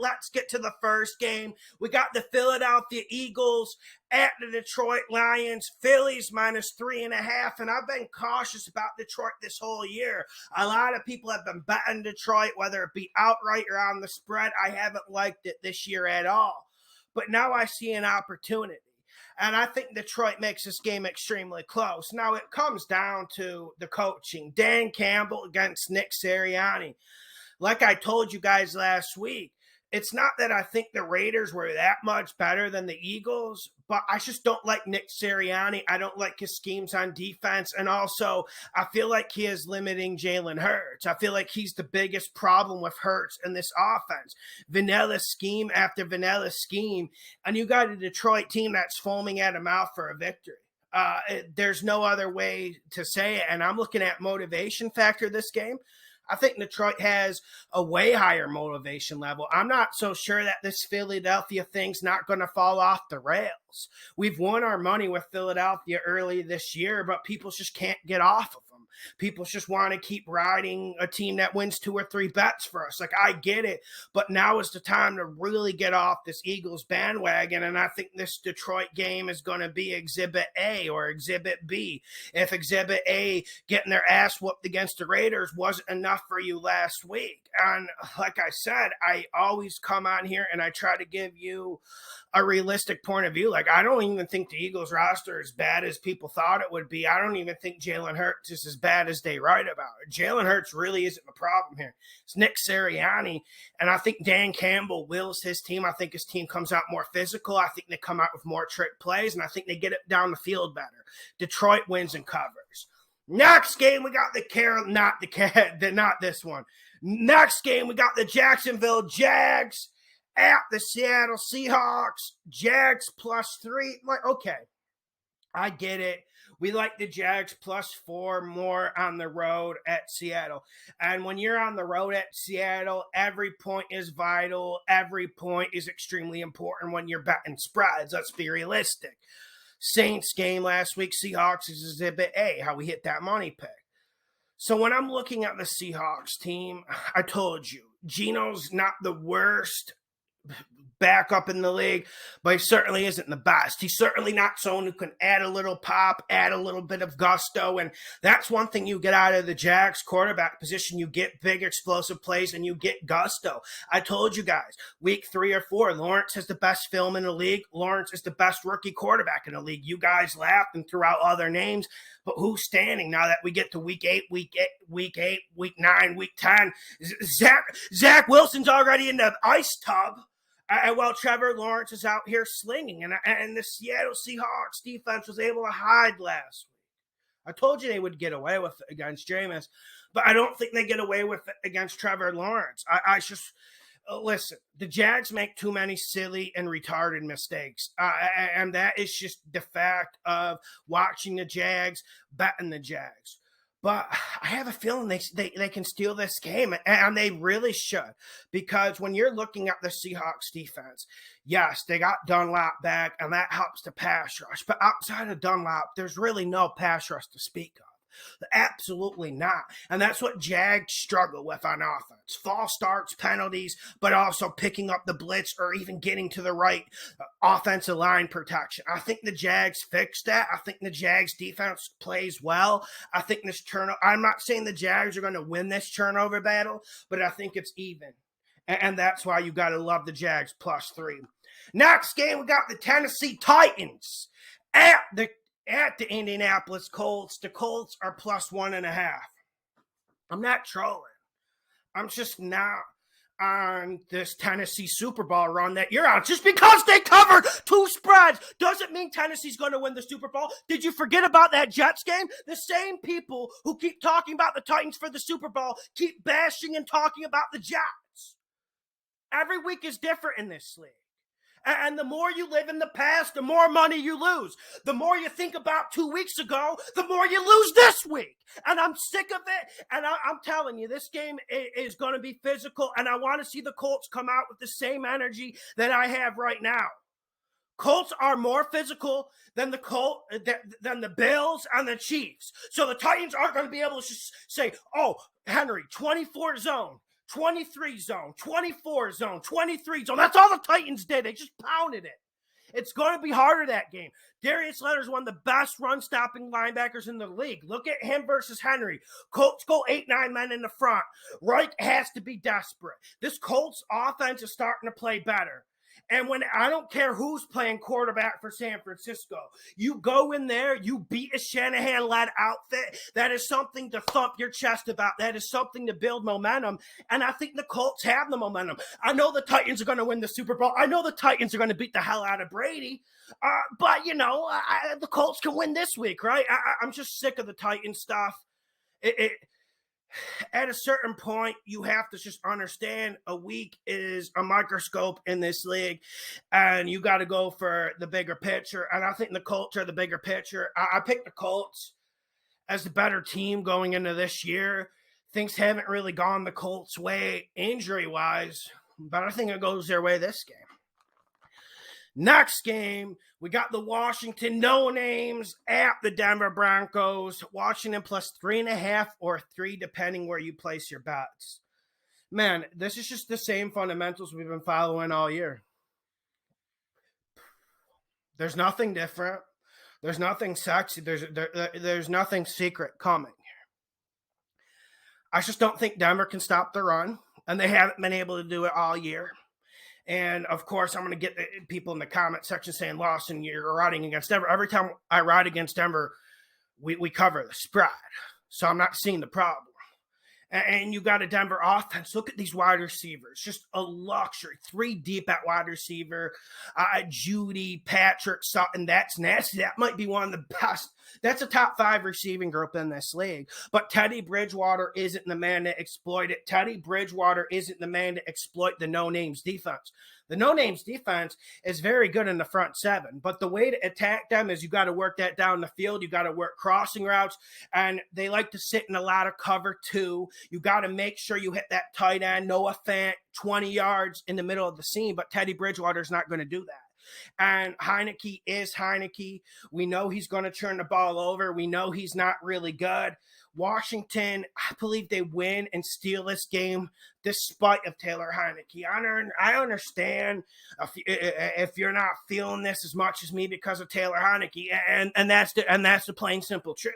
let's get to the first game. We got the Philadelphia Eagles at the Detroit Lions. Phillies -3.5, and I've been cautious about Detroit this whole year. A lot of people have been betting Detroit, whether it be outright or on the spread. I haven't liked it this year at all. But now I see an opportunity. And I think Detroit makes this game extremely close. Now, it comes down to the coaching. Dan Campbell against Nick Sirianni. Like I told you guys last week, it's not that I think the Raiders were that much better than the Eagles, but I just don't like Nick Sirianni. I don't like his schemes on defense. And also, I feel like he is limiting Jalen Hurts. I feel like he's the biggest problem with Hurts in this offense. Vanilla scheme after vanilla scheme. And you got a Detroit team that's foaming at the mouth for a victory. There's no other way to say it. And I'm looking at motivation factor this game. I think Detroit has a way higher motivation level. I'm not so sure that this Philadelphia thing's not going to fall off the rails. We've won our money with Philadelphia early this year, but people just can't get off of them. People just want to keep riding a team that wins 2 or 3 bets for us. Like, I get it, but now is the time to really get off this Eagles bandwagon, and I think this Detroit game is going to be Exhibit A or Exhibit B. If Exhibit A, getting their ass whooped against the Raiders, wasn't enough for you last week. And like I said, I always come on here and I try to give you a realistic point of view. Like, I don't even think the Eagles roster is as bad as people thought it would be. I don't even think Jalen Hurts is as bad as they write about it. Jalen Hurts really isn't the problem here. It's Nick Sirianni, and I think Dan Campbell wills his team. I think his team comes out more physical. I think they come out with more trick plays, and I think they get it down the field better. Detroit wins and covers. Next game, we got not this one. Next game, we got the Jacksonville Jags at the Seattle Seahawks. Jags +3. Like, okay, I get it. We like the Jags +4 more on the road at Seattle. And when you're on the road at Seattle, every point is vital. Every point is extremely important when you're betting spreads. Let's be realistic. Saints game last week, Seahawks is Exhibit A, how we hit that money pick. So when I'm looking at the Seahawks team, I told you, Geno's not the worst backup in the league, but he certainly isn't the best. He's certainly not someone who can add a little pop, add a little bit of gusto, and that's one thing you get out of the Jags quarterback position. You get big explosive plays and you get gusto. I told you guys, week 3 or 4, Lawrence has the best film in the league. Lawrence is the best rookie quarterback in the league. You guys laughed and threw out other names, but who's standing now that we get to week 8, week 9, week 10? Zach Wilson's already in the ice tub. While Trevor Lawrence is out here slinging. And the Seattle Seahawks defense was able to hide last week. I told you they would get away with it against Jameis, but I don't think they get away with it against Trevor Lawrence. Listen, the Jags make too many silly and retarded mistakes. And that is just the fact of watching the Jags, betting the Jags. But I have a feeling they can steal this game, and they really should. Because when you're looking at the Seahawks defense, yes, they got Dunlap back, and that helps the pass rush. But outside of Dunlap, there's really no pass rush to speak of. Absolutely not. And that's what Jags struggle with on offense. False starts, penalties, but also picking up the blitz or even getting to the right offensive line protection. I think the Jags fixed that. I think the Jags defense plays well. I think this turnover, I'm not saying the Jags are going to win this turnover battle, but I think it's even. And that's why you got to love the Jags +3. Next game, we got the Tennessee Titans at the Indianapolis Colts. The Colts are +1.5. I'm not trolling. I'm just not on this Tennessee Super Bowl run that you're on. Just because they covered 2 spreads doesn't mean Tennessee's going to win the Super Bowl. Did you forget about that Jets game? The same people who keep talking about the Titans for the Super Bowl keep bashing and talking about the Jets. Every week is different in this league. And the more you live in the past, the more money you lose. The more you think about 2 weeks ago, the more you lose this week. And I'm sick of it. And I'm telling you, this game is going to be physical. And I want to see the Colts come out with the same energy that I have right now. Colts are more physical than the Bills and the Chiefs. So the Titans aren't going to be able to just say, oh, Henry, 24 zone. 23 zone, 24 zone, 23 zone. That's all the Titans did. They just pounded it. It's going to be harder that game. Darius Leonard's one of the best run-stopping linebackers in the league. Look at him versus Henry. Colts go 8-9 men in the front. Reich has to be desperate. This Colts offense is starting to play better. And when I don't care who's playing quarterback for San Francisco, you go in there, you beat a Shanahan-led outfit. That is something to thump your chest about. That is something to build momentum. And I think the Colts have the momentum. I know the Titans are going to win the Super Bowl. I know the Titans are going to beat the hell out of Brady. But, the Colts can win this week, right? I'm just sick of the Titans stuff. At a certain point, you have to just understand a week is a microscope in this league, and you got to go for the bigger picture. And I think the Colts are the bigger picture. I picked the Colts as the better team going into this year. Things haven't really gone the Colts' way injury-wise, but I think it goes their way this game. Next game, we got the Washington no-names at the Denver Broncos. Washington plus 3.5 or 3, depending where you place your bets. Man, this is just the same fundamentals we've been following all year. There's nothing different. There's nothing sexy. There's nothing secret coming here. I just don't think Denver can stop the run, and they haven't been able to do it all year. And, of course, I'm going to get people in the comment section saying, Lawson, you're riding against Denver. Every time I ride against Denver, we cover the spread. So I'm not seeing the problem. And you got a Denver offense. Look at these wide receivers. Just a luxury. 3 deep at wide receiver. Judy, Patrick, Sutton. That's nasty. That might be one of the best. That's a top 5 receiving group in this league. But Teddy Bridgewater isn't the man to exploit it. Teddy Bridgewater isn't the man to exploit the no-names defense. The no-names defense is very good in the front 7, but the way to attack them is you got to work that down the field. You got to work crossing routes, and they like to sit in a lot of cover 2. You got to make sure you hit that tight end, Noah Fant, 20 yards in the middle of the seam, but Teddy Bridgewater is not going to do that. And Heineke is Heineke. We know he's going to turn the ball over. We know he's not really good. Washington, I believe they win and steal this game despite of Taylor Heineke. I understand if you're not feeling this as much as me because of Taylor Heineke, and that's the plain simple truth.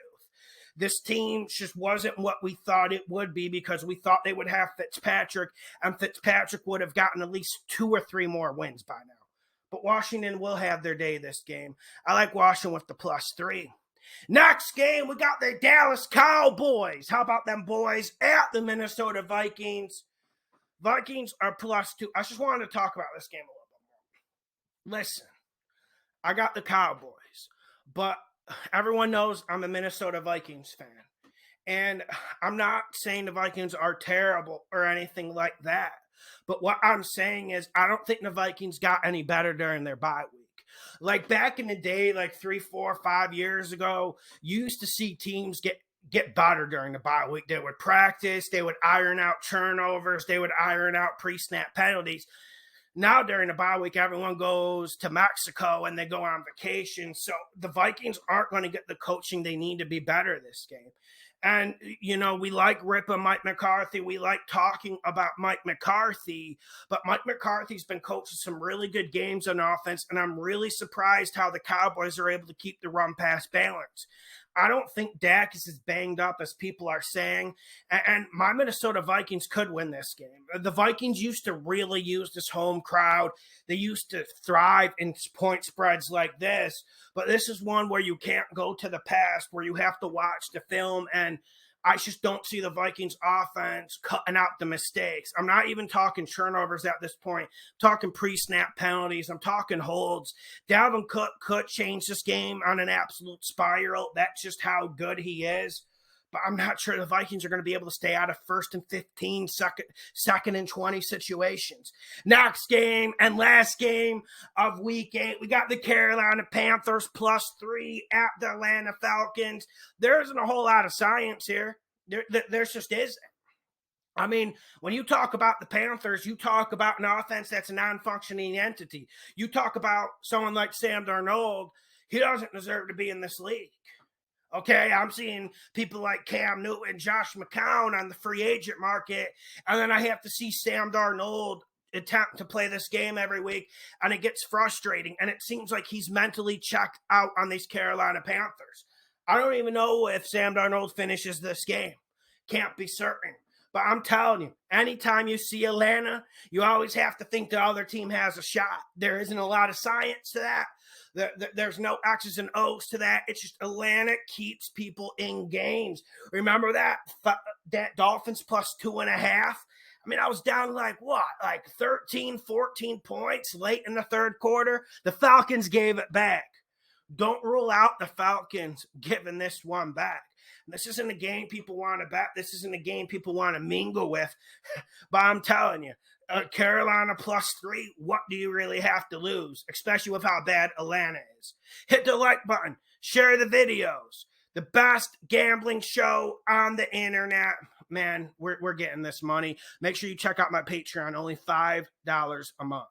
This team just wasn't what we thought it would be because we thought they would have Fitzpatrick, and Fitzpatrick would have gotten at least 2 or 3 more wins by now. But Washington will have their day this game. I like Washington with the plus 3. Next game, we got the Dallas Cowboys. How about them boys at the Minnesota Vikings? Vikings are plus 2. I just wanted to talk about this game a little bit more. Listen, I got the Cowboys, but everyone knows I'm a Minnesota Vikings fan. And I'm not saying the Vikings are terrible or anything like that. But what I'm saying is I don't think the Vikings got any better during their bye week. Like back in the day, like 3, 4, 5 years ago, you used to see teams get better during the bye week. They would practice. They would iron out turnovers. They would iron out pre-snap penalties. Now during the bye week, everyone goes to Mexico and they go on vacation. So the Vikings aren't going to get the coaching they need to be better this game. And, we like ripping Mike McCarthy. We like talking about Mike McCarthy. But Mike McCarthy's been coaching some really good games on offense, and I'm really surprised how the Cowboys are able to keep the run-pass balance. I don't think Dak is as banged up as people are saying. And my Minnesota Vikings could win this game. The Vikings used to really use this home crowd. They used to thrive in point spreads like this. But this is one where you can't go to the past, where you have to watch the film. And I just don't see the Vikings offense cutting out the mistakes. I'm not even talking turnovers at this point. I'm talking pre-snap penalties. I'm talking holds. Dalvin Cook could change this game on an absolute spiral. That's just how good he is. But I'm not sure the Vikings are going to be able to stay out of 1st and 15, second and 20 situations. Next game and last game of week 8, we got the Carolina Panthers plus 3 at the Atlanta Falcons. There isn't a whole lot of science here. There just isn't. I mean, when you talk about the Panthers, you talk about an offense that's a non-functioning entity. You talk about someone like Sam Darnold. He doesn't deserve to be in this league. Okay, I'm seeing people like Cam Newton and Josh McCown on the free agent market, and then I have to see Sam Darnold attempt to play this game every week, and it gets frustrating, and it seems like he's mentally checked out on these Carolina Panthers. I don't even know if Sam Darnold finishes this game. Can't be certain. But I'm telling you, anytime you see Atlanta, you always have to think the other team has a shot. There isn't a lot of science to that. There's no X's and O's to that. It's just Atlanta keeps people in games. Remember that Dolphins plus 2.5? I mean, I was down like 13, 14 points late in the third quarter. The Falcons gave it back. Don't rule out the Falcons giving this one back. This isn't a game people want to bet. This isn't a game people want to mingle with. But I'm telling you, Carolina +3, what do you really have to lose? Especially with how bad Atlanta is. Hit the like button. Share the videos. The best gambling show on the internet. Man, we're getting this money. Make sure you check out my Patreon. Only $5 a month.